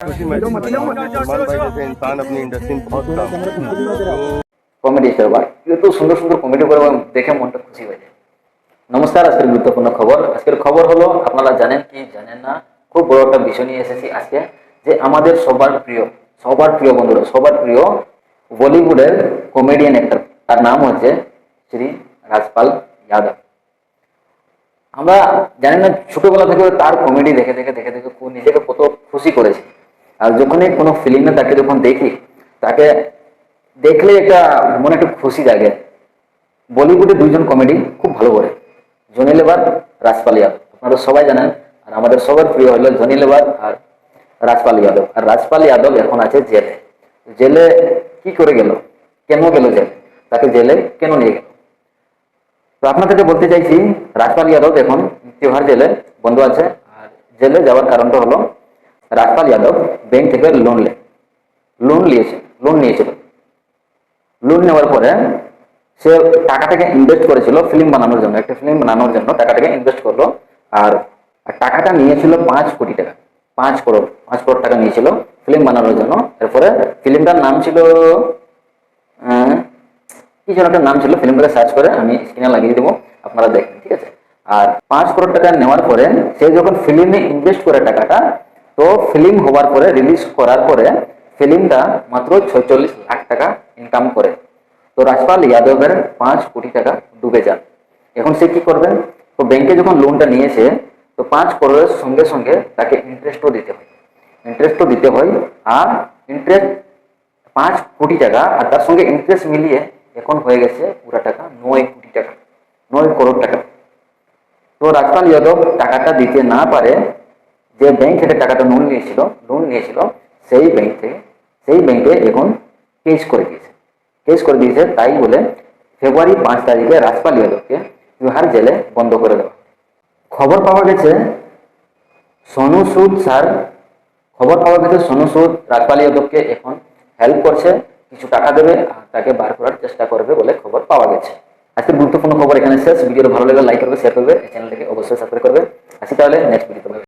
खुशी महसूस होती है। सलमान भाई जैसे इंसान अपनी इंडस्ट्री में बहुत काम কমেডি স্টার বা এত সুন্দর সুন্দর কমেডি করে দেখে মনটা খুশি হয়ে যায়। নমস্কার, আজকের গুরুত্বপূর্ণ খবর। আজকের খবর হলো, আপনারা জানেন কি জানেন না, খুব বড় একটা বিষয় নিয়ে এসেছি আজকে, যে আমাদের সবার প্রিয় বন্ধুরা, সবার প্রিয় বলিউডের কমেডিয়ান অ্যাক্টর, তার নাম হচ্ছে শ্রী রাজপাল যাদব। আমরা জানি না, ছোটবেলা থেকে তার কমেডি দেখে দেখে দেখে দেখে নিজেকে কত খুশি করেছি। আর যখনই কোনো ফিল্মে তাকে যখন দেখি, তাকে দেখলে একটা মনে একটু খুশি জাগে। বলিউডে দুইজন কমেডি খুব ভালো করে, জনি লেবার, রাজপাল যাদব, আপনারা সবাই জানেন। আর আমাদের সবার প্রিয় হলো জনি লেবার আর রাজপাল যাদব। আর রাজপাল যাদব এখন আছে জেলে। জেলে কি করে গেল, কেন গেল জেলে, তাকে জেলে কেন নিয়ে গেল? তো আপনাদেরকে বলতে চাইছি, রাজপাল যাদব এখন তিহার জেলে বন্ধ আছে। আর জেলে যাওয়ার কারণটা হলো, রাজপাল যাদব ব্যাংক থেকে লোন নিয়েছিল। লোন নেওয়ার পরে সে টাকাটাকে ইনভেস্ট করেছিল ফিল্ম বানানোর জন্য, একটা ফিল্ম বানানোর জন্য টাকাটাকে ইনভেস্ট করলো। আর টাকাটা নিয়েছিল 5 কোটি টাকা, 5 করোড় টাকা নিয়েছিল ফিল্ম বানানোর জন্য। এরপরে ফিল্মটার নাম ছিল কি যেন একটা নাম ছিল, ফিল্মটাকে সার্চ করে আমি স্ক্রিনে লাগিয়ে দেবো, আপনারা দেখবেন, ঠিক আছে? আর 5 করোড় টাকা নেওয়ার পরে সে যখন ফিল্মে ইনভেস্ট করে টাকাটা, তো ফিল্ম হওয়ার পরে, রিলিজ করার পরে ফিল্মটা মাত্র 46 লাখ টাকা ইনকাম করে। তো রাজপাল যাদবের 5 কোটি টাকা ডুবে যান। এখন সে কি করবে? তো ব্যাংকে যখন লোনটা নিয়েছে, তো 5 করোড়ের সঙ্গে সঙ্গে তাকে ইন্টারেস্টও দিতে হয়। আর ইন্টারেস্ট 5 কোটি টাকা, আর তার সঙ্গে ইন্টারেস্ট মিলিয়ে এখন হয়ে গেছে পুরা টাকা 9 কোটি টাকা, 9 করোড় টাকা। তো রাজপাল যাদব টাকাটা দিতে না পারে, যে ব্যাংক থেকে টাকাটা লোন নিয়েছিল সেই ব্যাংকে এখন কেস করে দিয়েছে। তাই বলে ফেব্রুয়ারি 5 তারিখে রাজপাল যাদবকে তিহার জেলে বন্ধ করে দেওয়া। খবর পাওয়া গেছে সোনু সুদ রাজপাল যাদবকে এখন হেল্প করছে, কিছু টাকা দেবে আর তাকে বার করার চেষ্টা করবে বলে খবর পাওয়া গেছে। আজকের গুরুত্বপূর্ণ খবর এখানে শেষ। ভিডিওটা ভালো লাগলে লাইক করবে, শেয়ার করবে, চ্যানেলটিকে অবশ্যই সাবস্ক্রাইব করবে। আসি তাহলে নেক্সট ভিডিও।